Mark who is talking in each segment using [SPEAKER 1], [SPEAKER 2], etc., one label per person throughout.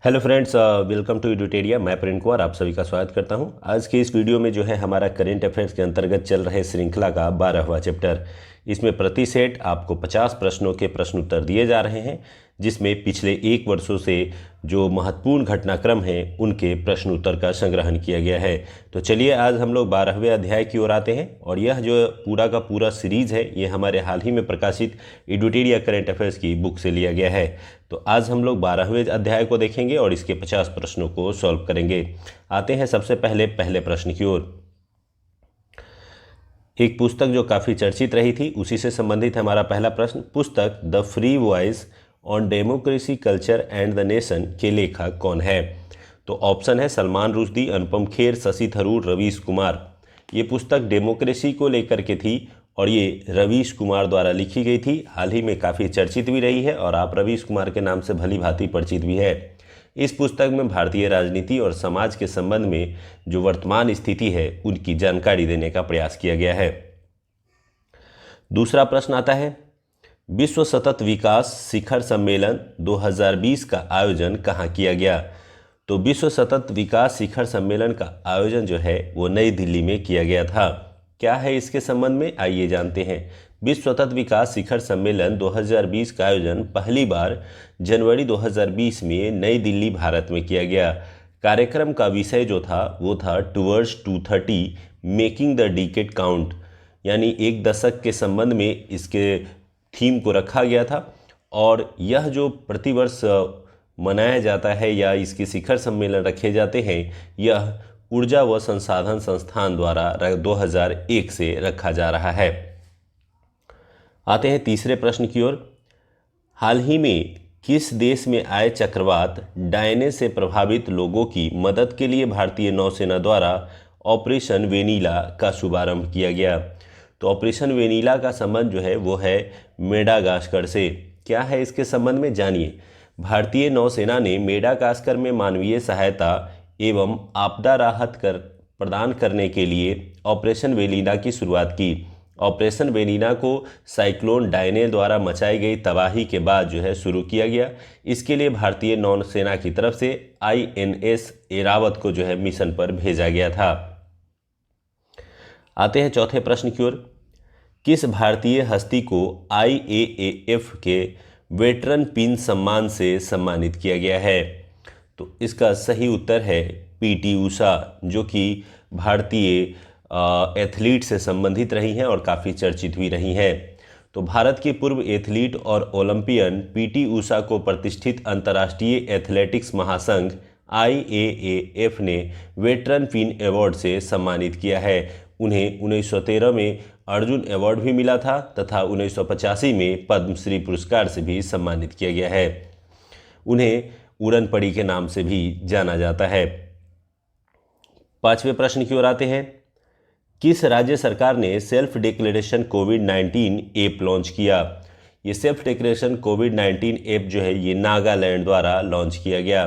[SPEAKER 1] Hello friends, welcome to Edutoria. मैं प्रेम कुमार आप सभी का स्वागत करता हूं। आज के इस वीडियो में जो है हमारा करेंट अफेयर्स के अंतर्गत चल रहे श्रृंखला का 12वां चैप्टर। इसमें प्रति सेट आपको 50 प्रश्नों के प्रश्न उत्तर दिए जा रहे हैं, जिसमें पिछले 1 वर्षों से जो महत्वपूर्ण घटनाक्रम हैं उनके प्रश्न उत्तर का संग्रहण किया गया है। तो चलिए आज हम लोग 12वें अध्याय की ओर आते हैं। और यह जो पूरा का पूरा सीरीज है ये हमारे हाल ही में प्रकाशित एडुटेरिया करेंट अफेयर्स की बुक से लिया गया है। तो आज हम लोग 12वें अध्याय को देखेंगे और इसके 50 प्रश्नों को सॉल्व करेंगे। आते हैं सबसे पहले प्रश्न की ओर। एक पुस्तक जो काफ़ी चर्चित रही थी उसी से संबंधित हमारा पहला प्रश्न। पुस्तक the free voice on democracy culture and the nation के लेखक कौन है? तो ऑप्शन है सलमान रुश्दी, अनुपम खेर, शशि थरूर, रवीश कुमार। ये पुस्तक डेमोक्रेसी को लेकर के थी और ये रवीश कुमार द्वारा लिखी गई थी। हाल ही में काफ़ी चर्चित भी रही है और आप रवीश कुमार के नाम से भली भांति परिचित भी है। इस पुस्तक में भारतीय राजनीति और समाज के संबंध में जो वर्तमान स्थिति है उनकी जानकारी देने का प्रयास किया गया है। दूसरा प्रश्न आता है, विश्व सतत विकास शिखर सम्मेलन 2020 का आयोजन कहाँ किया गया? तो विश्व सतत विकास शिखर सम्मेलन का आयोजन जो है वो नई दिल्ली में किया गया था। क्या है इसके संबंध में, आइए जानते हैं। विश्व सतत विकास शिखर सम्मेलन 2020 का आयोजन पहली बार जनवरी 2020 में नई दिल्ली भारत में किया गया। कार्यक्रम का विषय जो था वो था towards 230 making the decade count, यानी एक दशक के संबंध में इसके थीम को रखा गया था। और यह जो प्रतिवर्ष मनाया जाता है या इसके शिखर सम्मेलन रखे जाते हैं, यह ऊर्जा व संसाधन संस्थान द्वारा 2001 से रखा जा रहा है। आते हैं तीसरे प्रश्न की ओर। हाल ही में किस देश में आए चक्रवात डायने से प्रभावित लोगों की मदद के लिए भारतीय नौसेना द्वारा ऑपरेशन वेनिला का शुभारंभ किया गया? तो ऑपरेशन वेनिला का संबंध जो है वो है मेडागास्कर से। क्या है इसके संबंध में, जानिए। भारतीय नौसेना ने मेडागास्कर में मानवीय सहायता एवं आपदा राहत प्रदान करने के लिए ऑपरेशन वेनिला की शुरुआत की। ऑपरेशन वेनिला को साइक्लोन डायने द्वारा मचाई गई तबाही के बाद जो है शुरू किया गया। इसके लिए भारतीय नौसेना की तरफ से INS एरावत को जो है मिशन पर भेजा गया था। आते हैं चौथे प्रश्न की ओर। किस भारतीय हस्ती को IAAF के वेटरन पिन सम्मान से सम्मानित किया गया है? तो इसका सही उत्तर है PT ऊषा, जो कि भारतीय एथलीट से संबंधित रही हैं और काफ़ी चर्चित भी रही हैं। तो भारत के पूर्व एथलीट और ओलंपियन PT ऊषा को प्रतिष्ठित अंतर्राष्ट्रीय एथलेटिक्स महासंघ IAAF ने वेटरन पिन अवार्ड से सम्मानित किया है। उन्हें 1913 में अर्जुन अवार्ड भी मिला था तथा 1985 में पद्मश्री पुरस्कार से भी सम्मानित किया गया है। उन्हें उड़न पड़ी के नाम से भी जाना जाता है। पांचवें प्रश्न की ओर आते हैं। किस राज्य सरकार ने सेल्फ डिक्लेरेशन कोविड-19 ऐप लॉन्च किया? ये सेल्फ डिक्लेरेशन कोविड-19 ऐप जो है ये नागालैंड द्वारा लॉन्च किया गया।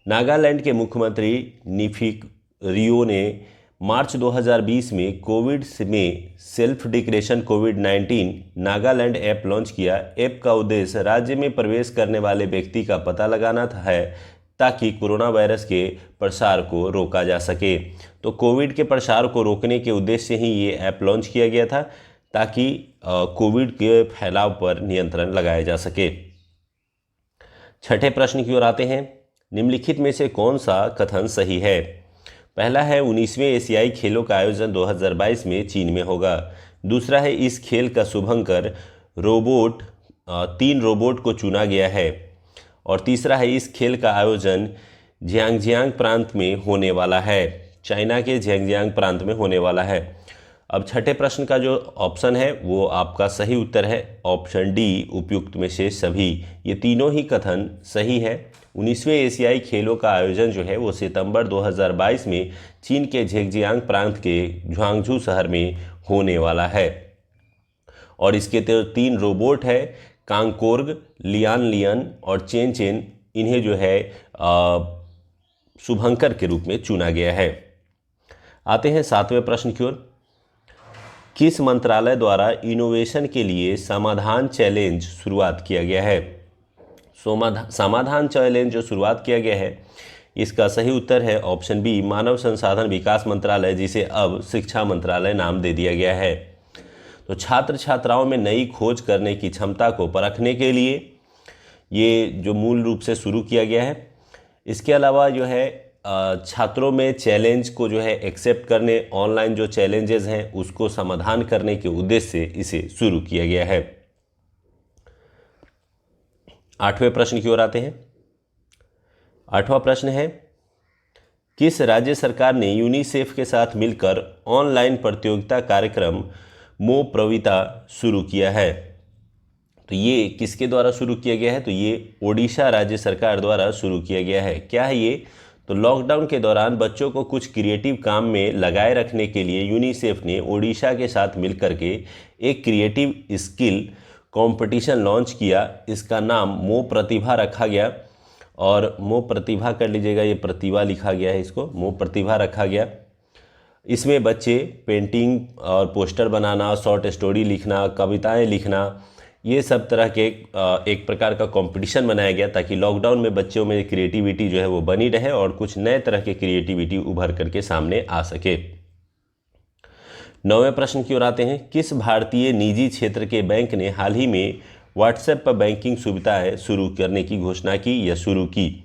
[SPEAKER 1] नागालैंड के मुख्यमंत्री निफिक रियो ने मार्च 2020 में कोविड में सेल्फ डिक्लेरेशन कोविड-19 नागालैंड ऐप लॉन्च किया। ऐप का उद्देश्य राज्य में प्रवेश करने वाले व्यक्ति का पता लगाना है ताकि कोरोना वायरस के प्रसार को रोका जा सके। तो कोविड के प्रसार को रोकने के उद्देश्य से ही ये ऐप लॉन्च किया गया था ताकि कोविड के फैलाव पर नियंत्रण लगाया जा सके। छठे प्रश्न की ओर आते हैं। निम्नलिखित में से कौन सा कथन सही है? पहला है 19वें एशियाई खेलों का आयोजन 2022 में चीन में होगा। दूसरा है इस खेल का शुभंकर 3 रोबोट को चुना गया है। और तीसरा है इस खेल का आयोजन झियांगजियांग प्रांत में होने वाला है, चाइना के झियांगजियांग प्रांत में होने वाला है। अब छठे प्रश्न का जो ऑप्शन है वो आपका सही उत्तर है ऑप्शन डी, उपयुक्त में से सभी। ये तीनों ही कथन सही है। 19वें एशियाई खेलों का आयोजन जो है वो सितंबर 2022 में चीन के झेंगजियांग प्रांत के झुआंगझू शहर में होने वाला है। और इसके 3 रोबोट है, कांगकोर्ग, लियान लियन और चेन चेन। इन्हें जो है शुभंकर के रूप में चुना गया है। आते हैं 7वें प्रश्न की ओर। किस मंत्रालय द्वारा इनोवेशन के लिए समाधान चैलेंज शुरुआत किया गया है? समाधान चैलेंज जो शुरुआत किया गया है, इसका सही उत्तर है ऑप्शन बी, मानव संसाधन विकास मंत्रालय, जिसे अब शिक्षा मंत्रालय नाम दे दिया गया है। तो छात्र छात्राओं में नई खोज करने की क्षमता को परखने के लिए ये जो मूल रूप से शुरू किया गया है। इसके अलावा जो है छात्रों में चैलेंज को जो है एक्सेप्ट करने, ऑनलाइन जो चैलेंजेस हैं उसको समाधान करने के उद्देश्य से इसे शुरू किया गया है। 8वें प्रश्न की ओर आते हैं। 8वां प्रश्न है, किस राज्य सरकार ने यूनिसेफ के साथ मिलकर ऑनलाइन प्रतियोगिता कार्यक्रम मो प्रविता शुरू किया है? तो ये किसके द्वारा शुरू किया गया है? तो ये ओडिशा राज्य सरकार द्वारा शुरू किया गया है। क्या है ये? तो लॉकडाउन के दौरान बच्चों को कुछ क्रिएटिव काम में लगाए रखने के लिए यूनिसेफ ने ओडिशा के साथ मिलकर के एक क्रिएटिव स्किल कंपटीशन लॉन्च किया। इसका नाम मो प्रतिभा रखा गया, और मो प्रतिभा कर लीजिएगा, ये प्रतिभा लिखा गया है, इसको मो प्रतिभा रखा गया। इसमें बच्चे पेंटिंग और पोस्टर बनाना, शॉर्ट स्टोरी लिखना, कविताएं लिखना, ये सब तरह के एक प्रकार का कंपटीशन बनाया गया, ताकि लॉकडाउन में बच्चों में क्रिएटिविटी जो है वो बनी रहे और कुछ नए तरह के क्रिएटिविटी उभर करके सामने आ सके। 9वें प्रश्न की ओर आते हैं। किस भारतीय निजी क्षेत्र के बैंक ने हाल ही में व्हाट्सएप पर बैंकिंग सुविधाएं शुरू करने की घोषणा की या शुरू की?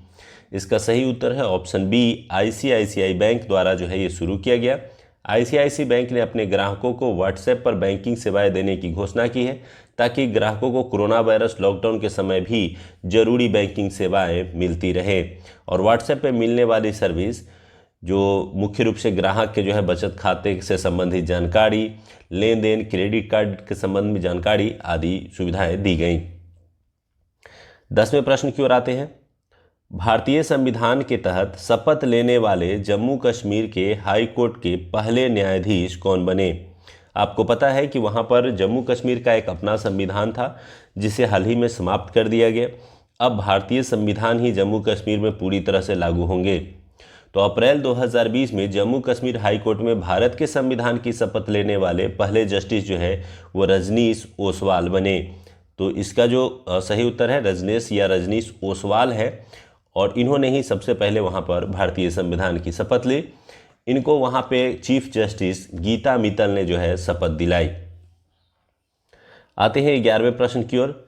[SPEAKER 1] इसका सही उत्तर है ऑप्शन बी, आईसीआईसीआई बैंक द्वारा जो है ये शुरू किया गया। आईसीआईसीआई बैंक ने अपने ग्राहकों को व्हाट्सएप पर बैंकिंग सेवाएं देने की घोषणा की है, ताकि ग्राहकों को कोरोना वायरस लॉकडाउन के समय भी जरूरी बैंकिंग सेवाएं मिलती रहे। और व्हाट्सएप पे मिलने वाली सर्विस जो मुख्य रूप से ग्राहक के जो है बचत खाते से संबंधित जानकारी, लेन देन, क्रेडिट कार्ड के संबंध में जानकारी आदि सुविधाएं दी गई। 10वें प्रश्न की ओर आते हैं। भारतीय संविधान के तहत शपथ लेने वाले जम्मू कश्मीर के हाई कोर्ट के पहले न्यायाधीश कौन बने? आपको पता है कि वहाँ पर जम्मू कश्मीर का एक अपना संविधान था, जिसे हाल ही में समाप्त कर दिया गया। अब भारतीय संविधान ही जम्मू कश्मीर में पूरी तरह से लागू होंगे। तो अप्रैल 2020 में जम्मू कश्मीर हाई कोर्ट में भारत के संविधान की शपथ लेने वाले पहले जस्टिस जो है वो रजनीश ओसवाल बने। तो इसका जो सही उत्तर है रजनेश या रजनीश ओसवाल है, और इन्होंने ही सबसे पहले वहाँ पर भारतीय संविधान की शपथ ली। इनको वहाँ पे चीफ जस्टिस गीता मित्तल ने जो है शपथ दिलाई। आते हैं 11वें प्रश्न की ओर।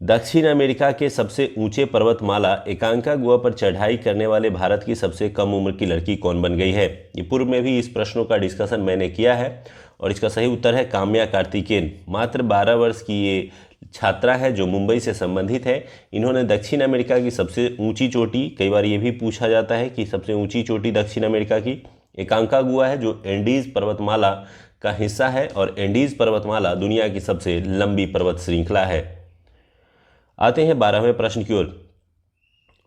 [SPEAKER 1] दक्षिण अमेरिका के सबसे ऊंचे पर्वतमाला एकांकागुआ पर चढ़ाई करने वाले भारत की सबसे कम उम्र की लड़की कौन बन गई है? ये पूर्व में भी इस प्रश्नों का डिस्कशन मैंने किया है, और इसका सही उत्तर है काम्या कार्तिकेयन। मात्र 12 वर्ष की ये छात्रा है जो मुंबई से संबंधित है। इन्होंने दक्षिण अमेरिका की सबसे ऊंची चोटी, कई बार ये भी पूछा जाता है कि सबसे ऊंची चोटी दक्षिण अमेरिका की एकांकागुआ है, जो एंडीज पर्वतमाला का हिस्सा है, और एंडीज पर्वतमाला दुनिया की सबसे लंबी पर्वत श्रृंखला है। आते हैं 12वें प्रश्न की ओर।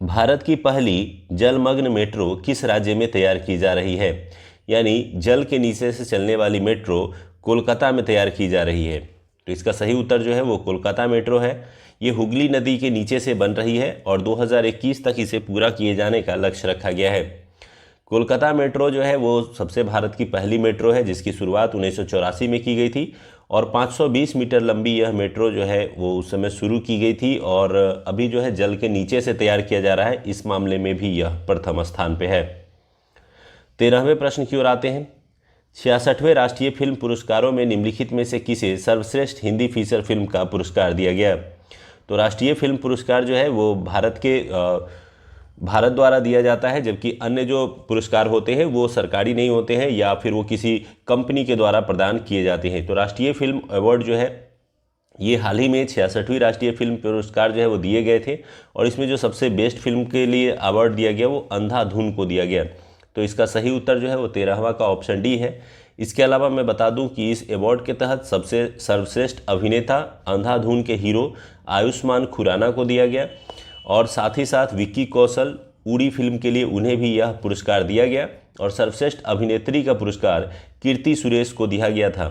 [SPEAKER 1] भारत की पहली जलमग्न मेट्रो किस राज्य में तैयार की जा रही है? यानी जल के नीचे से चलने वाली मेट्रो कोलकाता में तैयार की जा रही है। तो इसका सही उत्तर जो है वो कोलकाता मेट्रो है। ये हुगली नदी के नीचे से बन रही है, और 2021 तक इसे पूरा किए जाने का लक्ष्य रखा गया है। कोलकाता मेट्रो जो है वो सबसे भारत की पहली मेट्रो है, जिसकी शुरुआत 1984 में की गई थी, और 520 मीटर लंबी यह मेट्रो जो है वो उस समय शुरू की गई थी, और अभी जो है जल के नीचे से तैयार किया जा रहा है। इस मामले में भी यह प्रथम स्थान पे है। 13वें प्रश्न की ओर आते हैं। 66वें राष्ट्रीय फिल्म पुरस्कारों में निम्नलिखित में से किसे सर्वश्रेष्ठ हिंदी फीचर फिल्म का पुरस्कार दिया गया? तो राष्ट्रीय फिल्म पुरस्कार जो है वो भारत द्वारा दिया जाता है, जबकि अन्य जो पुरस्कार होते हैं वो सरकारी नहीं होते हैं, या फिर वो किसी कंपनी के द्वारा प्रदान किए जाते हैं। तो राष्ट्रीय फिल्म अवार्ड जो है ये हाल ही में 66वीं राष्ट्रीय फिल्म पुरस्कार जो है वो दिए गए थे, और इसमें जो सबसे बेस्ट फिल्म के लिए अवार्ड दिया गया वो अंधाधुन को दिया गया। तो इसका सही उत्तर जो है वो 13वां का ऑप्शन डी है। इसके अलावा मैं बता दूं कि इस अवार्ड के तहत सबसे सर्वश्रेष्ठ अभिनेता अंधाधुन के हीरो आयुष्मान खुराना को दिया गया, और साथ ही साथ विक्की कौशल उड़ी फिल्म के लिए उन्हें भी यह पुरस्कार दिया गया, और सर्वश्रेष्ठ अभिनेत्री का पुरस्कार कीर्ति सुरेश को दिया गया था।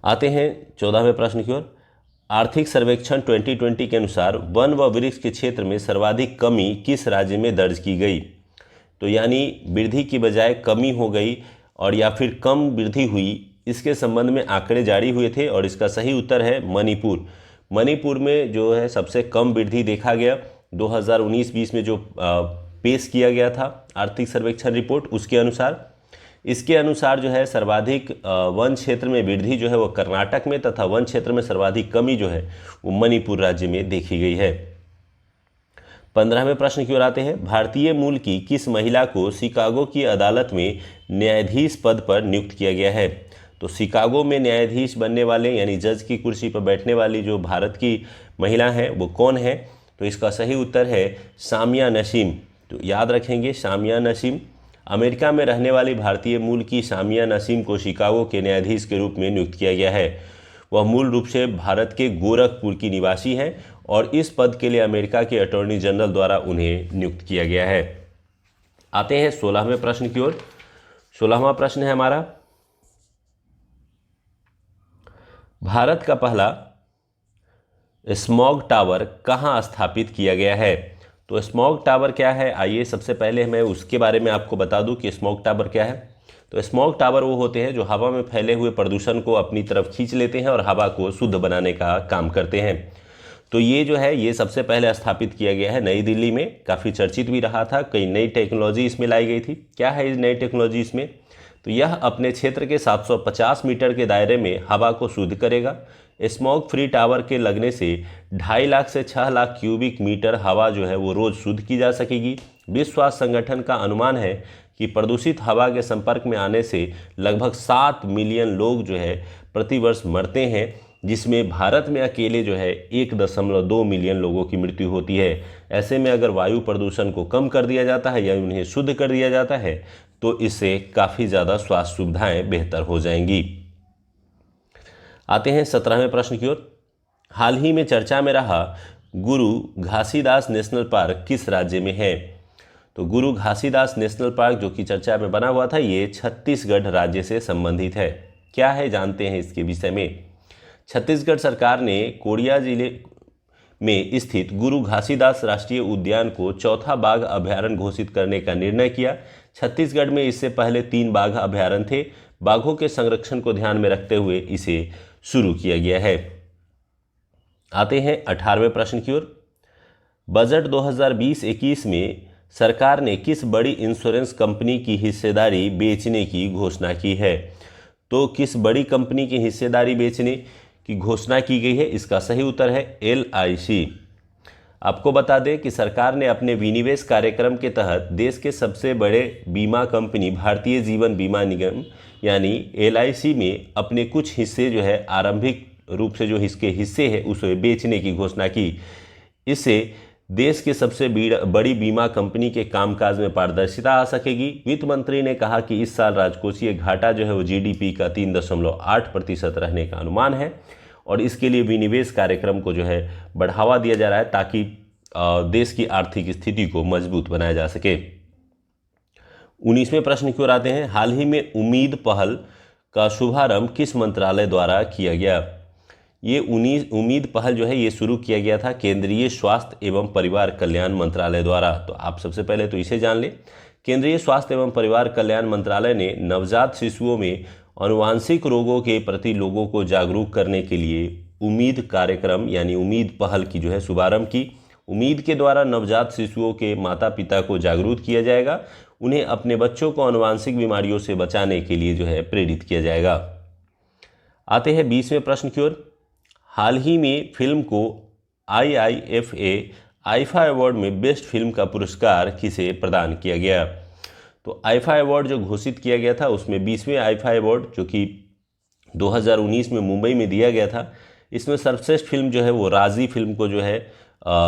[SPEAKER 1] आते हैं 14वें प्रश्न की ओर। आर्थिक सर्वेक्षण 2020 के अनुसार वन व वृक्ष के क्षेत्र में सर्वाधिक कमी किस राज्य में दर्ज की गई? तो यानी वृद्धि की बजाय कमी हो गई, और या फिर कम वृद्धि हुई, इसके संबंध में आंकड़े जारी हुए थे, और इसका सही उत्तर है मणिपुर। मणिपुर में जो है सबसे कम वृद्धि देखा गया 2019-20 में जो पेश किया गया था आर्थिक सर्वेक्षण रिपोर्ट उसके अनुसार। इसके अनुसार जो है सर्वाधिक वन क्षेत्र में वृद्धि जो है वो कर्नाटक में तथा वन क्षेत्र में सर्वाधिक कमी जो है वो मणिपुर राज्य में देखी गई है। 15वें प्रश्न की ओर आते हैं। भारतीय मूल की किस महिला को शिकागो की अदालत में न्यायाधीश पद पर नियुक्त किया गया है? तो शिकागो में न्यायाधीश बनने वाले यानी जज की कुर्सी पर बैठने वाली जो भारत की महिला है वो कौन है? तो इसका सही उत्तर है सामिया नसीम। तो याद रखेंगे सामिया नसीम। अमेरिका में रहने वाली भारतीय मूल की सामिया नसीम को शिकागो के न्यायाधीश के रूप में नियुक्त किया गया है। वह मूल रूप से भारत के गोरखपुर की निवासी हैं और इस पद के लिए अमेरिका के अटॉर्नी जनरल द्वारा उन्हें नियुक्त किया गया है। आते हैं 16वें प्रश्न की ओर। 16वां प्रश्न है हमारा, भारत का पहला स्मॉग टावर कहाँ स्थापित किया गया है? तो स्मॉग टावर क्या है, आइए सबसे पहले मैं उसके बारे में आपको बता दूं कि स्मॉग टावर क्या है। तो स्मॉग टावर वो होते हैं जो हवा में फैले हुए प्रदूषण को अपनी तरफ खींच लेते हैं और हवा को शुद्ध बनाने का काम करते हैं। तो ये जो है ये सबसे पहले स्थापित किया गया है नई दिल्ली में। काफ़ी चर्चित भी रहा था, कई नई टेक्नोलॉजी इसमें लाई गई थी। क्या है इस नई टेक्नोलॉजी इसमें? तो यह अपने क्षेत्र के 750 मीटर के दायरे में हवा को शुद्ध करेगा। स्मॉग फ्री टावर के लगने से 2.5 लाख से 6 लाख क्यूबिक मीटर हवा जो है वो रोज़ शुद्ध की जा सकेगी। विश्व स्वास्थ्य संगठन का अनुमान है कि प्रदूषित हवा के संपर्क में आने से लगभग 7 मिलियन लोग जो है प्रतिवर्ष मरते हैं, जिसमें भारत में अकेले जो है 1.2 मिलियन लोगों की मृत्यु होती है। ऐसे में अगर वायु प्रदूषण को कम कर दिया जाता है या उन्हें शुद्ध कर दिया जाता है तो इससे काफ़ी ज़्यादा स्वास्थ्य सुविधाएँ बेहतर हो जाएंगी। आते हैं 17वें प्रश्न की ओर। हाल ही में चर्चा में रहा गुरु घासीदास नेशनल पार्क किस राज्य में है? तो गुरु घासीदास नेशनल पार्क जो कि चर्चा में बना हुआ था ये छत्तीसगढ़ राज्य से संबंधित है। क्या है जानते हैं इसके विषय में। छत्तीसगढ़ सरकार ने कोरिया जिले में स्थित गुरु घासीदास राष्ट्रीय उद्यान को चौथा बाघ अभ्यारण्य घोषित करने का निर्णय किया। छत्तीसगढ़ में इससे पहले 3 बाघ अभ्यारण्य थे। बाघों के संरक्षण को ध्यान में रखते हुए इसे शुरू किया गया है। आते हैं 18वें प्रश्न की ओर। बजट 2020-21 में सरकार ने किस बड़ी इंश्योरेंस कंपनी की हिस्सेदारी बेचने की घोषणा की है? तो किस बड़ी कंपनी की हिस्सेदारी बेचने की घोषणा की गई है? इसका सही उत्तर है LIC। आपको बता दें कि सरकार ने अपने विनिवेश कार्यक्रम के तहत देश के सबसे बड़े बीमा कंपनी भारतीय जीवन बीमा निगम यानी LIC में अपने कुछ हिस्से जो है आरंभिक रूप से जो इसके हिस्से है उसे बेचने की घोषणा की। इससे देश के सबसे बड़ी बीमा कंपनी के कामकाज में पारदर्शिता आ सकेगी। वित्त मंत्री ने कहा कि इस साल राजकोषीय घाटा जो है वो GDP का 3.8% रहने का अनुमान है और इसके लिए विनिवेश कार्यक्रम को जो है बढ़ावा दिया जा रहा है ताकि देश की आर्थिक स्थिति को मजबूत बनाया जा सके। 19वें प्रश्न की ओर आते हैं। हाल ही में उम्मीद पहल का शुभारंभ किस मंत्रालय द्वारा किया गया? ये उम्मीद पहल जो है ये शुरू किया गया था केंद्रीय स्वास्थ्य एवं परिवार कल्याण मंत्रालय द्वारा। तो आप सबसे पहले तो इसे जान लें। केंद्रीय स्वास्थ्य एवं परिवार कल्याण मंत्रालय ने नवजात शिशुओं में आनुवांशिक रोगों के प्रति लोगों को जागरूक करने के लिए उम्मीद कार्यक्रम यानी उम्मीद पहल की जो है शुभारंभ की। उम्मीद के द्वारा नवजात शिशुओं के माता पिता को जागरूक किया जाएगा। उन्हें अपने बच्चों को आनुवांशिक बीमारियों से बचाने के लिए जो है प्रेरित किया जाएगा। आते हैं 20वें प्रश्न की ओर। हाल ही में फिल्म को IIFA अवार्ड में बेस्ट फिल्म का पुरस्कार किसे प्रदान किया गया? तो IIFA अवार्ड जो घोषित किया गया था उसमें 20वें IIFA अवार्ड जो कि 2019 में मुंबई में दिया गया था, इसमें सर्वश्रेष्ठ फिल्म जो है वो राजी फिल्म को जो है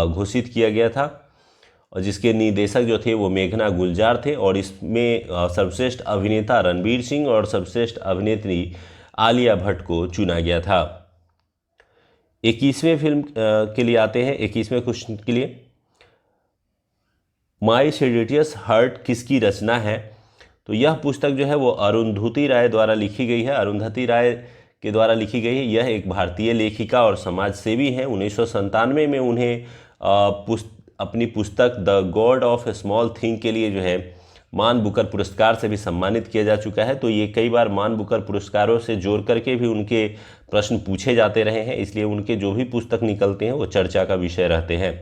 [SPEAKER 1] घोषित किया गया था और जिसके निर्देशक जो थे वो मेघना गुलजार थे और इसमें सर्वश्रेष्ठ अभिनेता रणवीर सिंह और सर्वश्रेष्ठ अभिनेत्री आलिया भट्ट को चुना गया था। 21वें फिल्म के लिए आते हैं। 21वें क्वेश्चन के लिए, माई सेडिटियस हार्ट किसकी रचना है? तो यह पुस्तक जो है वो अरुंधति राय द्वारा लिखी गई है। अरुंधति राय के द्वारा लिखी गई है। यह एक भारतीय लेखिका और समाज सेवी हैं। 1997 में उन्हें अपनी पुस्तक the God of A small thing के लिए जो है मान बुकर पुरस्कार से भी सम्मानित किया जा चुका है। तो ये कई बार मान बुकर पुरस्कारों से जोड़ करके भी उनके प्रश्न पूछे जाते रहे हैं, इसलिए उनके जो भी पुस्तक निकलते हैं वो चर्चा का विषय रहते हैं।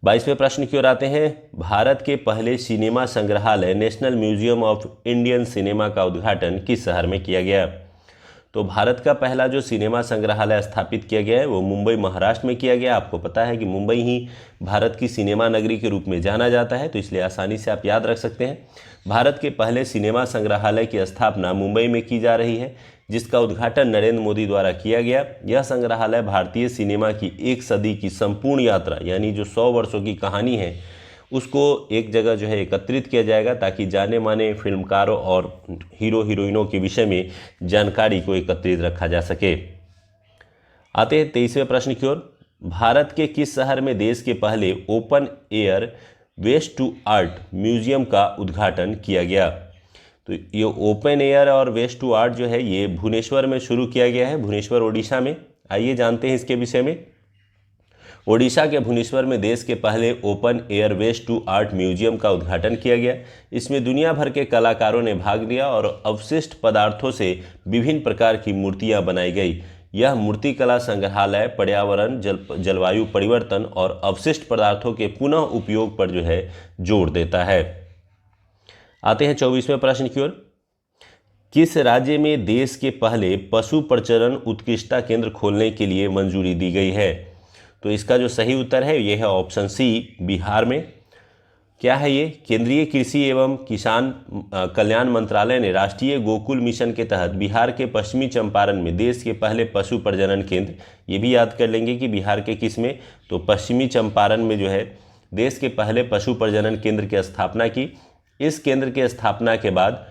[SPEAKER 1] 22वें प्रश्न की ओर आते हैं। भारत के पहले सिनेमा संग्रहालय national museum of Indian cinema का उद्घाटन किस शहर में किया गया? तो भारत का पहला जो सिनेमा संग्रहालय स्थापित किया गया है वो मुंबई महाराष्ट्र में किया गया। आपको पता है कि मुंबई ही भारत की सिनेमा नगरी के रूप में जाना जाता है, तो इसलिए आसानी से आप याद रख सकते हैं। भारत के पहले सिनेमा संग्रहालय की स्थापना मुंबई में की जा रही है, जिसका उद्घाटन नरेंद्र मोदी द्वारा किया गया। यह संग्रहालय भारतीय सिनेमा की एक सदी की संपूर्ण यात्रा, यानी जो 100 वर्षों की कहानी है, उसको एक जगह जो है एकत्रित किया जाएगा, ताकि जाने माने फिल्मकारों और हीरो हीरोइनों के विषय में जानकारी को एकत्रित रखा जा सके। आते हैं 23वें प्रश्न की ओर। भारत के किस शहर में देश के पहले open air waste to art museum का उद्घाटन किया गया? तो ये ओपन एयर और वेस्ट टू आर्ट जो है ये भुवनेश्वर में शुरू किया गया है, भुवनेश्वर ओडिशा में। आइए जानते हैं इसके विषय में। ओडिशा के भुवनेश्वर में देश के पहले open air waste to art museum का उद्घाटन किया गया। इसमें दुनिया भर के कलाकारों ने भाग लिया और अवशिष्ट पदार्थों से विभिन्न प्रकार की मूर्तियां बनाई गई। यह मूर्तिकला संग्रहालय पर्यावरण, जलवायु परिवर्तन और अवशिष्ट पदार्थों के पुनः उपयोग पर जो है जोर देता है। आते हैं 24वें प्रश्न की ओर। किस राज्य में देश के पहले पशु प्रजनन उत्कृष्टता केंद्र खोलने के लिए मंजूरी दी गई है? तो इसका जो सही उत्तर है यह है ऑप्शन सी, बिहार में। क्या है ये? केंद्रीय कृषि एवं किसान कल्याण मंत्रालय ने राष्ट्रीय गोकुल मिशन के तहत बिहार के पश्चिमी चंपारण में देश के पहले पशु प्रजनन केंद्र, ये भी याद कर लेंगे कि बिहार के किस में, तो पश्चिमी चंपारण में जो है देश के पहले पशु प्रजनन केंद्र की स्थापना की। इस केंद्र की स्थापना के बाद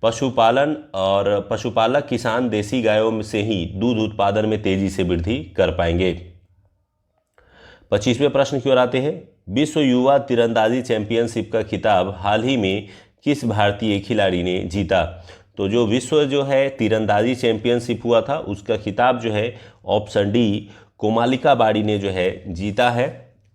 [SPEAKER 1] पशुपालन और पशुपालक किसान देसी गायों से ही दूध उत्पादन में तेजी से वृद्धि कर पाएंगे। 25वें प्रश्न की ओर आते हैं। विश्व युवा तीरंदाजी चैंपियनशिप का खिताब हाल ही में किस भारतीय खिलाड़ी ने जीता? तो जो विश्व जो है तीरंदाजी चैंपियनशिप हुआ था उसका खिताब जो है ऑप्शन डी, कोमालिका बाड़ी ने जो है जीता है।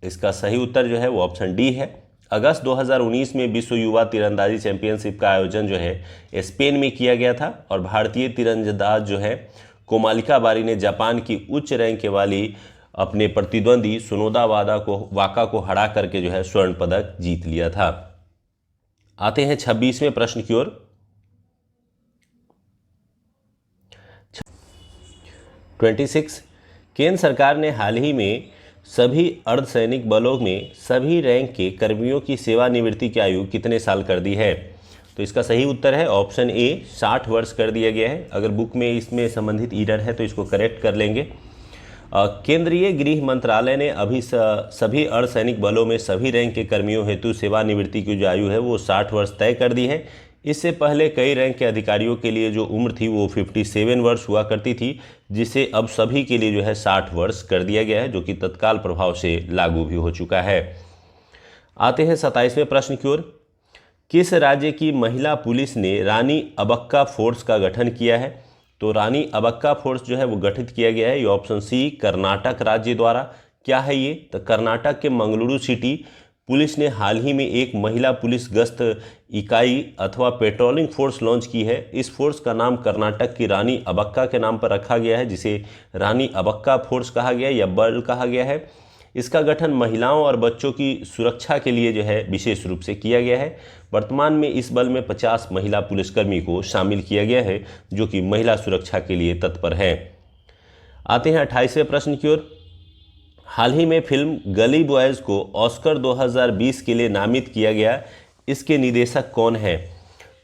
[SPEAKER 1] इसका सही उत्तर जो है वो ऑप्शन डी है। अगस्त 2019 में विश्व युवा तीरंदाजी चैंपियनशिप का आयोजन जो है स्पेन में किया गया था और भारतीय तीरंदाज जो है कोमालिका बाड़ी ने जापान की उच्च रैंक वाली अपने प्रतिद्वंदी सुनोदा वाका को हरा करके जो है स्वर्ण पदक जीत लिया था। आते हैं 26वें प्रश्न की ओर। 26 केंद्र सरकार ने हाल ही में सभी अर्धसैनिक बलों में सभी रैंक के कर्मियों की सेवानिवृत्ति की आयु कितने साल कर दी है? तो इसका सही उत्तर है ऑप्शन ए, 60 वर्ष कर दिया गया है। अगर बुक में इसमें संबंधित एरर है तो इसको करेक्ट कर लेंगे। केंद्रीय गृह मंत्रालय ने अभी सभी अर्धसैनिक बलों में सभी रैंक के कर्मियों हेतु सेवानिवृत्ति की जो आयु है वो 60 वर्ष तय कर दी है। इससे पहले कई रैंक के अधिकारियों के लिए जो उम्र थी वो 57 वर्ष हुआ करती थी, जिसे अब सभी के लिए जो है 60 वर्ष कर दिया गया है, जो कि तत्काल प्रभाव से लागू भी हो चुका है। आते हैं 27वें प्रश्न की ओर। किस राज्य की महिला पुलिस ने रानी अबक्का फोर्स का गठन किया है? तो रानी अबक्का फोर्स जो है वो गठित किया गया है, ये ऑप्शन सी, कर्नाटक राज्य द्वारा। क्या है ये? तो कर्नाटक के मंगलुरु सिटी पुलिस ने हाल ही में एक महिला पुलिस गश्त इकाई अथवा पेट्रोलिंग फोर्स लॉन्च की है। इस फोर्स का नाम कर्नाटक की रानी अबक्का के नाम पर रखा गया है, जिसे रानी अबक्का फोर्स कहा गया या बल कहा गया है। इसका गठन महिलाओं और बच्चों की सुरक्षा के लिए जो है विशेष रूप से किया गया है। वर्तमान में इस बल में 50 महिला पुलिसकर्मी को शामिल किया गया है, जो कि महिला सुरक्षा के लिए तत्पर है। आते हैं 28वें प्रश्न की ओर। हाल ही में फिल्म गली बॉयज़ को ऑस्कर 2020 के लिए नामित किया गया, इसके निर्देशक कौन है?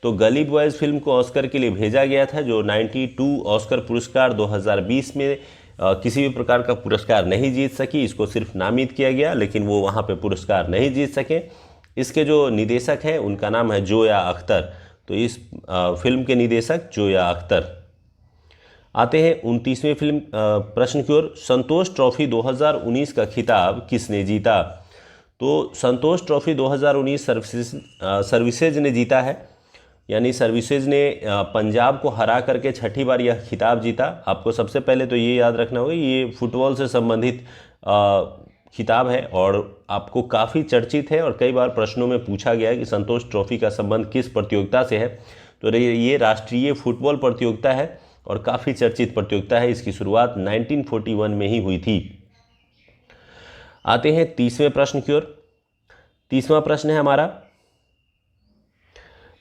[SPEAKER 1] तो गली बॉयज़ फिल्म को ऑस्कर के लिए भेजा गया था, जो 92 ऑस्कर पुरस्कार 2020 में किसी भी प्रकार का पुरस्कार नहीं जीत सकी। इसको सिर्फ नामित किया गया, लेकिन वो वहाँ पे पुरस्कार नहीं जीत सके। इसके जो निर्देशक हैं उनका नाम है जोया अख्तर। तो इस फिल्म के निर्देशक जोया अख्तर। आते हैं 29वें फिल्म प्रश्न की ओर। संतोष ट्रॉफी 2019 का खिताब किसने जीता? तो संतोष ट्रॉफी 2019 सर्विसेज ने जीता है, यानी सर्विसेज ने पंजाब को हरा करके छठी बार यह खिताब जीता। आपको सबसे पहले तो ये याद रखना होगा, ये फुटबॉल से संबंधित खिताब है और आपको काफ़ी चर्चित है और कई बार प्रश्नों में पूछा गया है कि संतोष ट्रॉफी का संबंध किस प्रतियोगिता से है। तो ये राष्ट्रीय फुटबॉल प्रतियोगिता है और काफ़ी चर्चित प्रतियोगिता है। इसकी शुरुआत 1941 में ही हुई थी। आते हैं 30वें प्रश्न की ओर। 30वां प्रश्न है हमारा,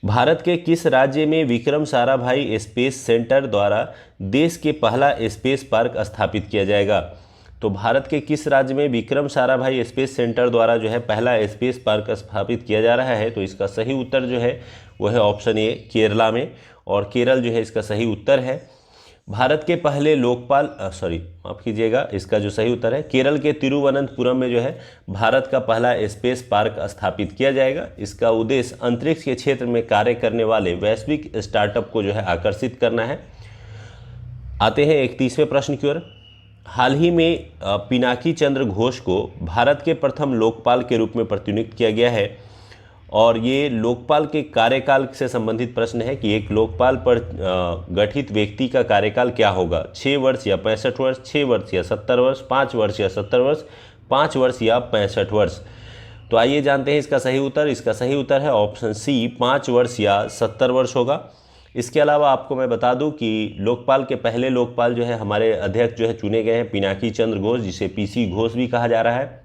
[SPEAKER 1] भारत के किस राज्य में विक्रम साराभाई स्पेस सेंटर द्वारा देश के पहला स्पेस पार्क स्थापित किया जाएगा? तो भारत के किस राज्य में विक्रम साराभाई स्पेस सेंटर द्वारा जो है पहला स्पेस पार्क स्थापित किया जा रहा है? तो इसका सही उत्तर जो है वह है ऑप्शन ए, केरला में, और केरल जो है इसका सही उत्तर है। भारत के पहले लोकपाल माफ़ कीजिएगा, इसका जो सही उत्तर है केरल के तिरुवनंतपुरम में जो है भारत का पहला स्पेस पार्क स्थापित किया जाएगा। इसका उद्देश्य अंतरिक्ष के क्षेत्र में कार्य करने वाले वैश्विक स्टार्टअप को जो है आकर्षित करना है। आते हैं 31वें प्रश्न की ओर। हाल ही में पिनाकी चंद्र घोष को भारत के प्रथम लोकपाल के रूप में प्रतिनियुक्त किया गया है, और ये लोकपाल के कार्यकाल से संबंधित प्रश्न है कि एक लोकपाल पर गठित व्यक्ति का कार्यकाल क्या होगा? 6 वर्ष या 65 वर्ष, 6 वर्ष या 70 वर्ष, 5 वर्ष या 70 वर्ष, 5 वर्ष या 65 वर्ष? तो आइए जानते हैं इसका सही उत्तर। इसका सही उत्तर है ऑप्शन सी, 5 वर्ष या 70 वर्ष होगा। इसके अलावा आपको मैं बता दूं कि लोकपाल के पहले लोकपाल जो है हमारे अध्यक्ष जो है चुने गए हैं पिनाकी चंद्र घोष, जिसे पीसी घोष भी कहा जा रहा है।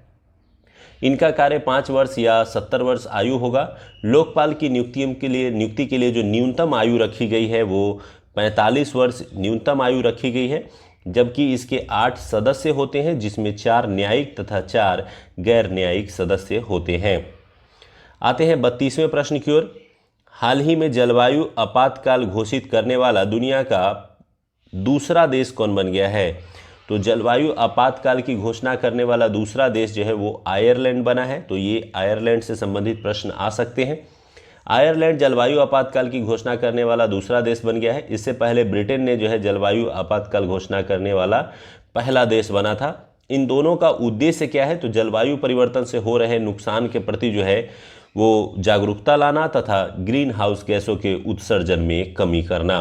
[SPEAKER 1] इनका कार्य 5 वर्ष या 70 वर्ष आयु होगा। लोकपाल की नियुक्ति के लिए जो न्यूनतम आयु रखी गई है वो 45 वर्ष न्यूनतम आयु रखी गई है, जबकि इसके 8 सदस्य होते हैं, जिसमें 4 न्यायिक तथा 4 गैर न्यायिक सदस्य होते हैं। आते हैं 32वें प्रश्न की ओर। हाल ही में जलवायु आपातकाल घोषित करने वाला दुनिया का दूसरा देश कौन बन गया है? तो जलवायु आपातकाल की घोषणा करने वाला दूसरा देश जो है वो आयरलैंड बना है। तो ये आयरलैंड से संबंधित प्रश्न आ सकते हैं। आयरलैंड जलवायु आपातकाल की घोषणा करने वाला दूसरा देश बन गया है। इससे पहले ब्रिटेन ने जो है जलवायु आपातकाल घोषणा करने वाला पहला देश बना था। इन दोनों का उद्देश्य क्या है? तो जलवायु परिवर्तन से हो रहे नुकसान के प्रति जो है वो जागरूकता लाना तथा ग्रीन हाउस गैसों के उत्सर्जन में कमी करना।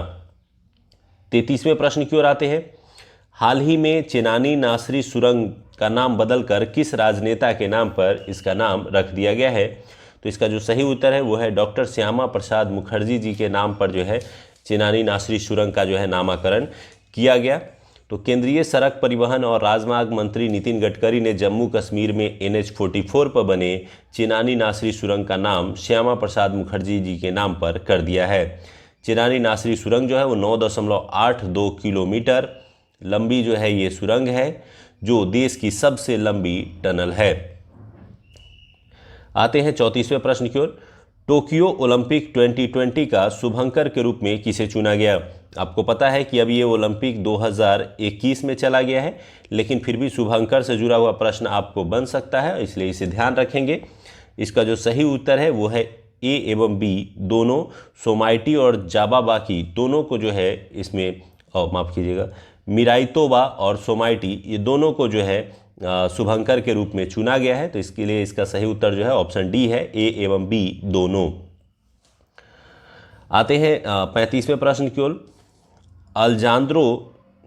[SPEAKER 1] 33वें प्रश्न की ओर आते हैं। हाल ही में चेनानी नासरी सुरंग का नाम बदलकर किस राजनेता के नाम पर इसका नाम रख दिया गया है? तो इसका जो सही उत्तर है वो है डॉक्टर श्यामा प्रसाद मुखर्जी जी के नाम पर जो है चेनानी नासरी सुरंग का जो है नामकरण किया गया। तो केंद्रीय सड़क परिवहन और राजमार्ग मंत्री नितिन गडकरी ने जम्मू कश्मीर में NH-44 पर बने चेनानी नासरी सुरंग का नाम श्यामा प्रसाद मुखर्जी जी के नाम पर कर दिया है। चेनानी नासरी सुरंग जो है वो 9.82 किलोमीटर लंबी जो है ये सुरंग है, जो देश की सबसे लंबी टनल है। आते हैं 34वें प्रश्न की ओर। टोक्यो ओलंपिक 2020 का शुभंकर के रूप में किसे चुना गया? आपको पता है कि अब ये ओलंपिक 2021 में चला गया है, लेकिन फिर भी शुभंकर से जुड़ा हुआ प्रश्न आपको बन सकता है, इसलिए इसे ध्यान रखेंगे। इसका जो सही उत्तर है वो है ए एवं बी दोनों, सोमाइटी और जाबाबाकी दोनों को जो है इसमें, माफ़ कीजिएगा, मिराइतोबा और सोमाइटी ये दोनों को जो है शुभंकर के रूप में चुना गया है। तो इसके लिए इसका सही उत्तर जो है ऑप्शन डी है, ए एवं बी दोनों। आते हैं 35वें प्रश्न की ओर। अल्जांद्रो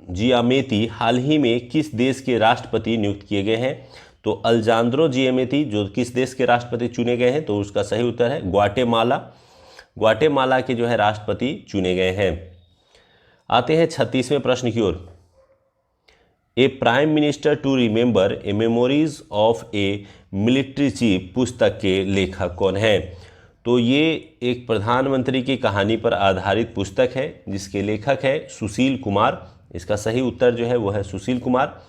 [SPEAKER 1] जियामेती हाल ही में किस देश के राष्ट्रपति नियुक्त किए गए हैं? तो अल्जांद्रो जियामेती जो किस देश के राष्ट्रपति चुने गए हैं? तो उसका सही उत्तर है ग्वाटेमाला। ग्वाटेमाला के जो है राष्ट्रपति चुने गए हैं। आते हैं 36वें प्रश्न की ओर। A prime minister to remember a memories of a military chief पुस्तक के लेखक कौन हैं? तो ये एक प्रधानमंत्री की कहानी पर आधारित पुस्तक है, जिसके लेखक है सुशील कुमार। इसका सही उत्तर जो है वो है सुशील कुमार।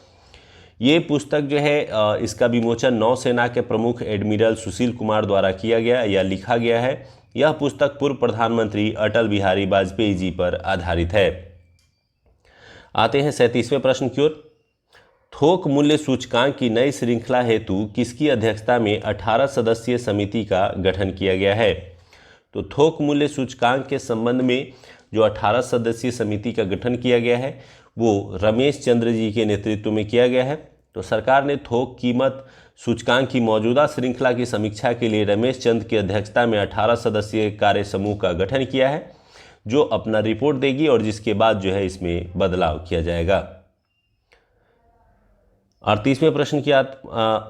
[SPEAKER 1] ये पुस्तक जो है इसका विमोचन नौसेना के प्रमुख एडमिरल सुशील कुमार द्वारा किया गया या लिखा गया है। यह पुस्तक पूर्व प्रधानमंत्री अटल बिहारी वाजपेयी जी पर आधारित है। आते हैं 37वें प्रश्न की ओर। थोक मूल्य सूचकांक की नई श्रृंखला हेतु किसकी अध्यक्षता में 18 सदस्यीय समिति का गठन किया गया है? तो थोक मूल्य सूचकांक के संबंध में जो 18 सदस्यीय समिति का गठन किया गया है वो रमेश चंद्र जी के नेतृत्व में किया गया है। तो सरकार ने थोक कीमत सूचकांक की मौजूदा श्रृंखला की समीक्षा के लिए रमेश चंद्र की अध्यक्षता में 18 सदस्यीय कार्य समूह का गठन किया है, जो अपना रिपोर्ट देगी और जिसके बाद जो है इसमें बदलाव किया जाएगा। 38वें प्रश्न की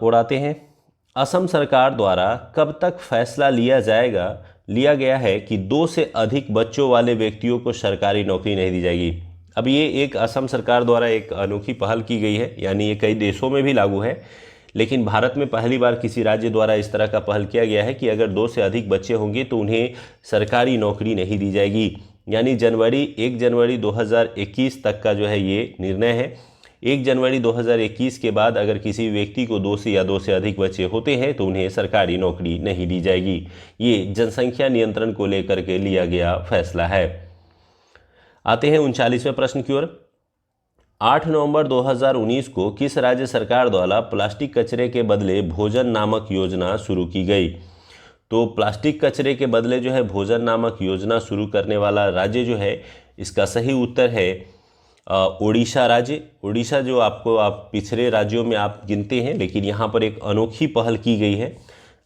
[SPEAKER 1] ओर आते हैं। असम सरकार द्वारा कब तक फैसला लिया गया है कि 2 से अधिक बच्चों वाले व्यक्तियों को सरकारी नौकरी नहीं दी जाएगी? अब ये एक असम सरकार द्वारा एक अनोखी पहल की गई है, यानी ये कई देशों में भी लागू है, लेकिन भारत में पहली बार किसी राज्य द्वारा इस तरह का पहल किया गया है कि अगर 2 से अधिक बच्चे होंगे तो उन्हें सरकारी नौकरी नहीं दी जाएगी। यानी 1 जनवरी 2021 तक का जो है ये निर्णय है। 1 जनवरी 2021 के बाद अगर किसी व्यक्ति को 2 से अधिक बच्चे होते हैं तो उन्हें सरकारी नौकरी नहीं दी जाएगी। ये जनसंख्या नियंत्रण को लेकर के लिया गया फैसला है। आते हैं 39वें प्रश्न की ओर। 8 नवंबर 2019 को किस राज्य सरकार द्वारा प्लास्टिक कचरे के बदले भोजन नामक योजना शुरू की गई? तो प्लास्टिक कचरे के बदले जो है भोजन नामक योजना शुरू करने वाला राज्य जो है, इसका सही उत्तर है ओडिशा राज्य। ओडिशा जो आप पिछड़े राज्यों में आप गिनते हैं, लेकिन यहाँ पर एक अनोखी पहल की गई है।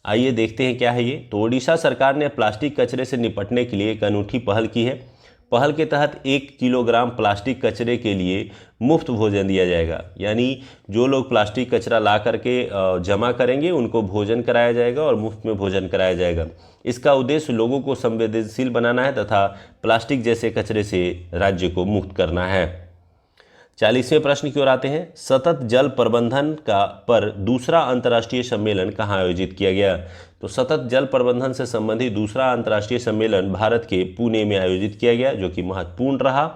[SPEAKER 1] आइए देखते हैं क्या है ये। तो ओडिशा सरकार ने प्लास्टिक कचरे से निपटने के लिए एक अनूठी पहल की है। पहल के तहत 1 किलोग्राम प्लास्टिक कचरे के लिए मुफ्त भोजन दिया जाएगा। यानी जो लोग प्लास्टिक कचरा ला करके जमा करेंगे उनको भोजन कराया जाएगा और मुफ्त में भोजन कराया जाएगा। इसका उद्देश्य लोगों को संवेदनशील बनाना है तथा प्लास्टिक जैसे कचरे से राज्य को मुक्त करना है। 40वें प्रश्न की ओर आते हैं। सतत जल प्रबंधन का पर दूसरा अंतर्राष्ट्रीय सम्मेलन कहाँ आयोजित किया गया? तो सतत जल प्रबंधन से संबंधित दूसरा अंतर्राष्ट्रीय सम्मेलन भारत के पुणे में आयोजित किया गया, जो कि महत्वपूर्ण रहा।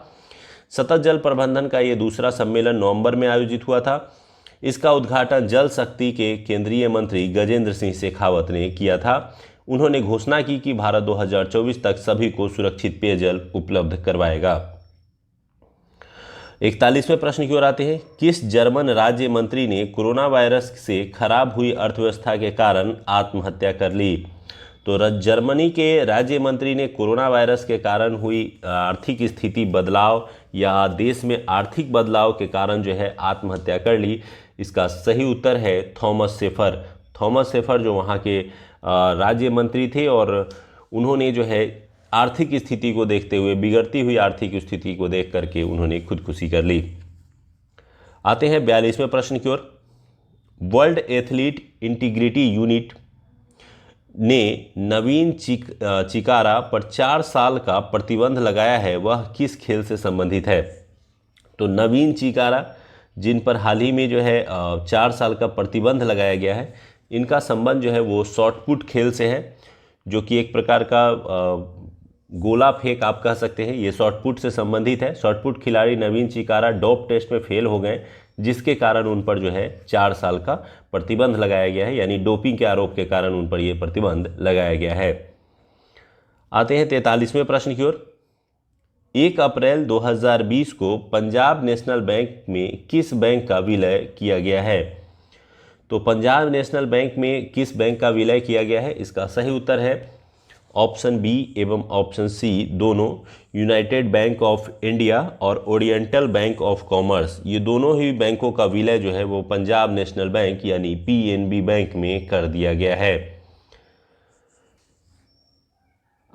[SPEAKER 1] सतत जल प्रबंधन का ये दूसरा सम्मेलन नवंबर में आयोजित हुआ था। इसका उद्घाटन जल शक्ति के केंद्रीय मंत्री गजेंद्र सिंह शेखावत ने किया था। उन्होंने घोषणा की कि भारत 2024 तक सभी को सुरक्षित पेयजल उपलब्ध करवाएगा। 41वें प्रश्न की ओर आते हैं। किस जर्मन राज्य मंत्री ने कोरोना वायरस से खराब हुई अर्थव्यवस्था के कारण आत्महत्या कर ली? तो जर्मनी के राज्य मंत्री ने कोरोना वायरस के कारण हुई आर्थिक स्थिति बदलाव या देश में आर्थिक बदलाव के कारण जो है आत्महत्या कर ली। इसका सही उत्तर है थॉमस सेफर। थॉमस सेफर जो वहाँ के राज्य मंत्री थे और उन्होंने जो है आर्थिक स्थिति को देखते हुए, बिगड़ती हुई आर्थिक स्थिति को देख करके उन्होंने खुदकुशी कर ली। आते हैं 42वें प्रश्न की ओर। वर्ल्ड एथलीट इंटीग्रिटी यूनिट ने नवीन चिकारा पर 4 साल का प्रतिबंध लगाया है, वह किस खेल से संबंधित है? तो नवीन चिकारा जिन पर हाल ही में जो है 4 साल का प्रतिबंध लगाया गया है, इनका संबंध जो है वो शॉटपुट खेल से है, जो कि एक प्रकार का गोला फेंक आप कह सकते हैं। ये शॉटपुट से संबंधित है। शॉटपुट खिलाड़ी नवीन चिकारा डोप टेस्ट में फेल हो गए, जिसके कारण उन पर जो है 4 साल का प्रतिबंध लगाया गया है, यानी डोपिंग के आरोप के कारण उन पर यह प्रतिबंध लगाया गया है। आते हैं 43वें प्रश्न की ओर। 1 अप्रैल 2020 को पंजाब नेशनल बैंक में किस बैंक का विलय किया गया है? तो पंजाब नेशनल बैंक में किस बैंक का विलय किया गया है? इसका सही उत्तर है ऑप्शन बी एवं ऑप्शन सी दोनों। यूनाइटेड बैंक ऑफ इंडिया और ओरिएंटल बैंक ऑफ कॉमर्स, ये दोनों ही बैंकों का विलय जो है वो पंजाब नेशनल बैंक यानी पीएनबी बैंक में कर दिया गया है।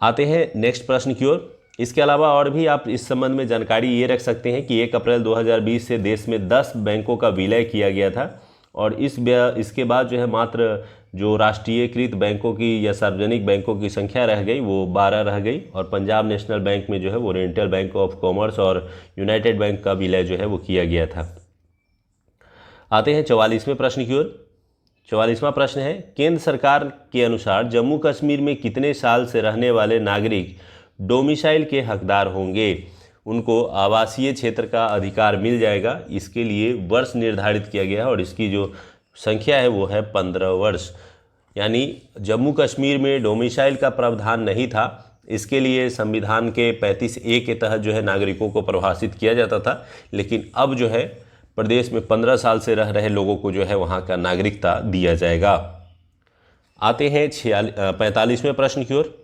[SPEAKER 1] आते हैं नेक्स्ट प्रश्न की ओर। इसके अलावा और भी आप इस संबंध में जानकारी ये रख सकते हैं कि 1 अप्रैल 2020 से देश में 10 बैंकों का विलय किया गया था और इसके बाद जो है मात्र जो राष्ट्रीयकृत बैंकों की या सार्वजनिक बैंकों की संख्या रह गई वो 12 रह गई और पंजाब नेशनल बैंक में जो है वो ओरिएंटल बैंक ऑफ कॉमर्स और यूनाइटेड बैंक का विलय जो है वो किया गया था। आते हैं 44वें प्रश्न की ओर। 44वां प्रश्न है, केंद्र सरकार के अनुसार जम्मू कश्मीर में कितने साल से रहने वाले नागरिक डोमिसाइल के हकदार होंगे? उनको आवासीय क्षेत्र का अधिकार मिल जाएगा। इसके लिए वर्ष निर्धारित किया गया है और इसकी जो संख्या है वो है 15 वर्ष। यानी जम्मू कश्मीर में डोमिसाइल का प्रावधान नहीं था। इसके लिए संविधान के 35A के तहत जो है नागरिकों को परिभाषित किया जाता था, लेकिन अब जो है प्रदेश में 15 साल से रह रहे लोगों को जो है वहाँ का नागरिकता दिया जाएगा। आते हैं 45वें प्रश्न की ओर।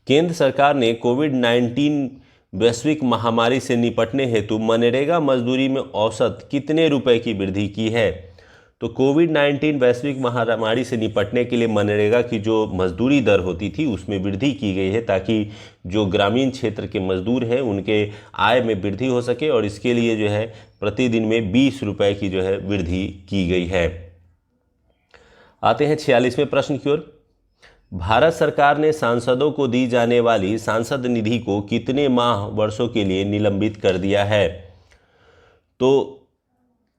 [SPEAKER 1] केंद्र सरकार ने कोविड-19 वैश्विक महामारी से निपटने हेतु मनरेगा मजदूरी में औसत कितने रुपए की वृद्धि की है? तो कोविड-19 वैश्विक महामारी से निपटने के लिए मनरेगा की जो मजदूरी दर होती थी उसमें वृद्धि की गई है, ताकि जो ग्रामीण क्षेत्र के मजदूर हैं उनके आय में वृद्धि हो सके और इसके लिए जो है प्रतिदिन में 20 रुपये की जो है वृद्धि की गई है। आते हैं 46वें प्रश्न की ओर। भारत सरकार ने सांसदों को दी जाने वाली सांसद निधि को कितने माह वर्षों के लिए निलंबित कर दिया है? तो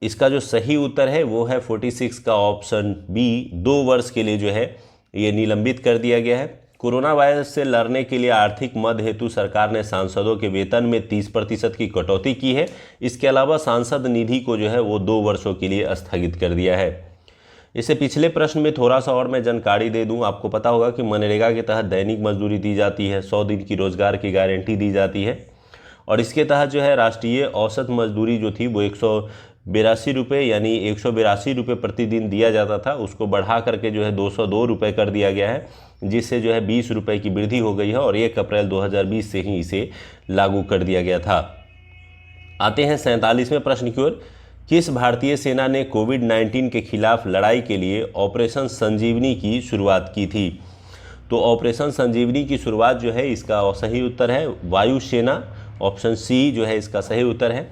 [SPEAKER 1] इसका जो सही उत्तर है वो है 46 का ऑप्शन बी, 2 वर्ष के लिए जो है ये निलंबित कर दिया गया है। कोरोना वायरस से लड़ने के लिए आर्थिक मद हेतु सरकार ने सांसदों के वेतन में 30% की कटौती की है। इसके अलावा सांसद निधि को जो है वो 2 वर्षों के लिए स्थगित कर दिया है। इससे पिछले प्रश्न में थोड़ा सा और मैं जानकारी दे दूं। आपको पता होगा कि मनरेगा के तहत दैनिक मजदूरी दी जाती है, 100 दिन की रोजगार की गारंटी दी जाती है और इसके तहत जो है राष्ट्रीय औसत मजदूरी जो थी वो 182 रुपये यानी 182 रुपये प्रतिदिन दिया जाता था, उसको बढ़ा करके जो है 202 रुपये कर दिया गया है, जिससे जो है 20 रुपये की वृद्धि हो गई है और 1 अप्रैल 2020 से ही इसे लागू कर दिया गया था। आते हैं 47वें प्रश्न की ओर। किस भारतीय सेना ने कोविड-19 के खिलाफ लड़ाई के लिए ऑपरेशन संजीवनी की शुरुआत की थी? तो ऑपरेशन संजीवनी की शुरुआत जो है इसका सही उत्तर है वायुसेना, ऑप्शन सी जो है इसका सही उत्तर है।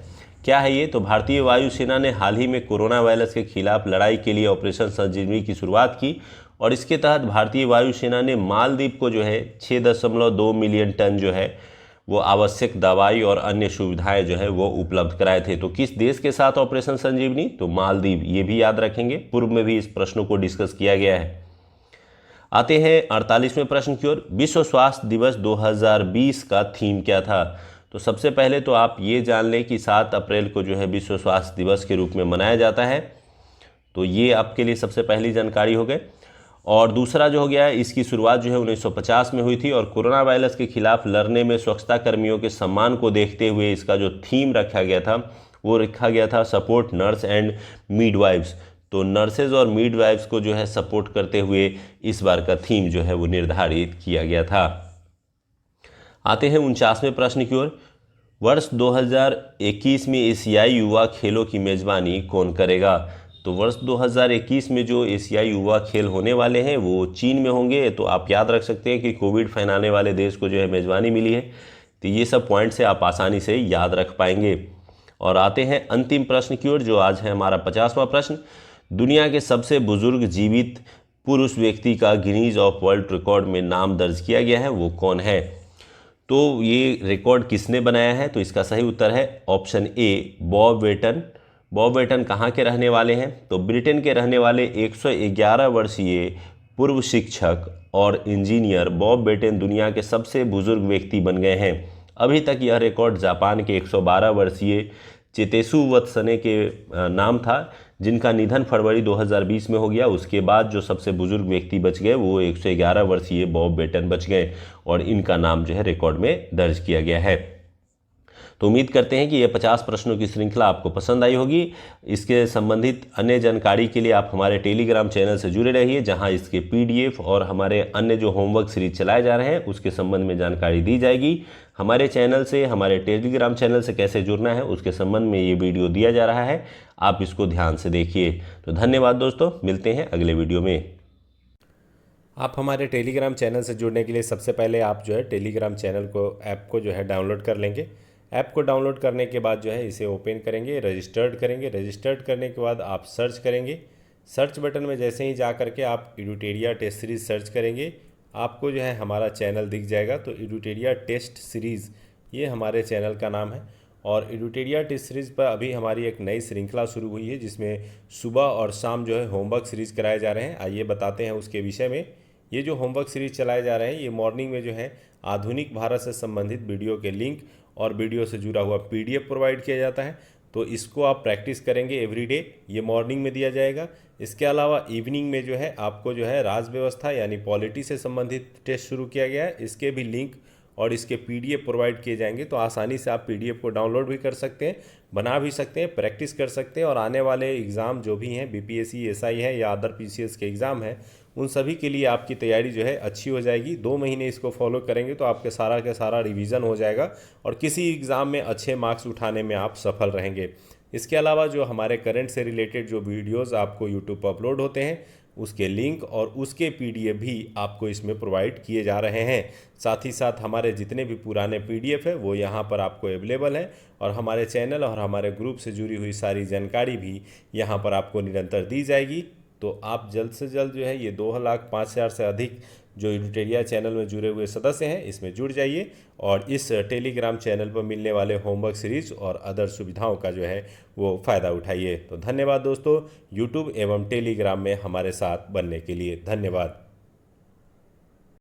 [SPEAKER 1] क्या है ये? तो भारतीय वायुसेना ने हाल ही में कोरोना वायरस के खिलाफ लड़ाई के लिए ऑपरेशन संजीवनी की शुरुआत की और इसके तहत भारतीय वायुसेना ने मालदीव को जो है 6.2 मिलियन टन जो है वो आवश्यक दवाई और अन्य सुविधाएं जो है वो उपलब्ध कराए थे। तो किस देश के साथ ऑपरेशन संजीवनी? तो मालदीव। ये भी याद रखेंगे, पूर्व में भी इस प्रश्नों को डिस्कस किया गया है। आते हैं 48वें प्रश्न की ओर। विश्व स्वास्थ्य दिवस 2020 का थीम क्या था? तो सबसे पहले तो आप ये जान लें कि 7 अप्रैल को जो है विश्व स्वास्थ्य दिवस के रूप में मनाया जाता है, तो ये आपके लिए सबसे पहली जानकारी हो गई। और दूसरा जो हो गया है, इसकी शुरुआत जो है 1950 में हुई थी और कोरोना वायरस के खिलाफ लड़ने में स्वच्छता कर्मियों के सम्मान को देखते हुए इसका जो थीम रखा गया था वो रखा गया था सपोर्ट नर्स एंड मिडवाइफ्स। तो नर्सेज और मिडवाइफ्स को जो है सपोर्ट करते हुए इस बार का थीम जो है वो निर्धारित किया गया था। आते हैं 49वें प्रश्न की ओर। वर्ष 2021 में एशियाई युवा खेलों की मेज़बानी कौन करेगा? तो वर्ष 2021 में जो एशियाई युवा खेल होने वाले हैं वो चीन में होंगे। तो आप याद रख सकते हैं कि कोविड फैलाने वाले देश को जो है मेज़बानी मिली है। तो ये सब पॉइंट से आप आसानी से याद रख पाएंगे। और आते हैं अंतिम प्रश्न की ओर जो आज है हमारा 50वां प्रश्न। दुनिया के सबसे बुजुर्ग जीवित पुरुष व्यक्ति का गिनीज ऑफ वर्ल्ड रिकॉर्ड में नाम दर्ज किया गया है, वो कौन है? तो ये रिकॉर्ड किसने बनाया है? तो इसका सही उत्तर है ऑप्शन ए, बॉब वेटन। बॉब वेटन कहाँ के रहने वाले हैं? तो ब्रिटेन के रहने वाले 111 वर्षीय पूर्व शिक्षक और इंजीनियर बॉब वेटन दुनिया के सबसे बुजुर्ग व्यक्ति बन गए हैं। अभी तक यह रिकॉर्ड जापान के 112 वर्षीय चितेसु वत्सने के नाम था, जिनका निधन फरवरी 2020 में हो गया। उसके बाद जो सबसे बुजुर्ग व्यक्ति बच गए वो 111 वर्षीय बॉब वेटन बच गए और इनका नाम जो है रिकॉर्ड में दर्ज किया गया है। तो उम्मीद करते हैं कि ये 50 प्रश्नों की श्रृंखला आपको पसंद आई होगी। इसके संबंधित अन्य जानकारी के लिए आप हमारे टेलीग्राम चैनल से जुड़े रहिए, जहां इसके PDF और हमारे अन्य जो होमवर्क सीरीज चलाए जा रहे हैं उसके संबंध में जानकारी दी जाएगी। हमारे चैनल से, हमारे टेलीग्राम चैनल से कैसे जुड़ना है उसके संबंध में ये वीडियो दिया जा रहा है, आप इसको ध्यान से देखिए। तो धन्यवाद दोस्तों, मिलते हैं अगले वीडियो में।
[SPEAKER 2] आप हमारे टेलीग्राम चैनल से जुड़ने के लिए सबसे पहले आप जो है टेलीग्राम चैनल को ऐप को जो है डाउनलोड कर लेंगे। ऐप को डाउनलोड करने के बाद जो है इसे ओपन करेंगे, रजिस्टर्ड करेंगे। रजिस्टर्ड करने के बाद आप सर्च करेंगे। सर्च बटन में जैसे ही जा करके आप एडुटेरिया टेस्ट सीरीज़ सर्च करेंगे, आपको जो है हमारा चैनल दिख जाएगा। तो एडुटेरिया टेस्ट सीरीज़ ये हमारे चैनल का नाम है और एडुटेरिया टेस्ट सीरीज़ पर अभी हमारी एक नई श्रृंखला शुरू हुई है, जिसमें सुबह और शाम जो है होमवर्क सीरीज़ कराए जा रहे हैं। आइए बताते हैं उसके विषय में। ये जो होमवर्क सीरीज़ चलाए जा रहे हैं, ये मॉर्निंग में जो है आधुनिक भारत से संबंधित वीडियो के लिंक और वीडियो से जुड़ा हुआ PDF प्रोवाइड किया जाता है। तो इसको आप प्रैक्टिस करेंगे एवरीडे, ये मॉर्निंग में दिया जाएगा। इसके अलावा इवनिंग में जो है आपको जो है राज्य व्यवस्था यानी पॉलिटी से संबंधित टेस्ट शुरू किया गया है, इसके भी लिंक और इसके PDF प्रोवाइड किए जाएंगे। तो आसानी से आप PDF को डाउनलोड भी कर सकते हैं, बना भी सकते हैं, प्रैक्टिस कर सकते हैं और आने वाले एग्ज़ाम जो भी हैं BPSC SI है या अदर PCS के एग्ज़ाम है, उन सभी के लिए आपकी तैयारी जो है अच्छी हो जाएगी। 2 महीने इसको फॉलो करेंगे तो आपके सारा का सारा रिवीजन हो जाएगा और किसी एग्ज़ाम में अच्छे मार्क्स उठाने में आप सफल रहेंगे। इसके अलावा जो हमारे करंट से रिलेटेड जो वीडियोस आपको यूट्यूब पर अपलोड होते हैं, उसके लिंक और उसके PDF भी आपको इसमें प्रोवाइड किए जा रहे हैं। साथ ही साथ हमारे जितने भी पुराने PDF है वो यहाँ पर आपको अवेलेबल है और हमारे चैनल और हमारे ग्रुप से जुड़ी हुई सारी जानकारी भी यहाँ पर आपको निरंतर दी जाएगी। तो आप जल्द से जल्द जो है ये 2,05,000 से अधिक जो एडुटेरिया चैनल में जुड़े हुए सदस्य हैं इसमें जुड़ जाइए और इस टेलीग्राम चैनल पर मिलने वाले होमवर्क सीरीज और अदर सुविधाओं का जो है वो फ़ायदा उठाइए। तो धन्यवाद दोस्तों, यूट्यूब एवं टेलीग्राम में हमारे साथ बनने के लिए धन्यवाद।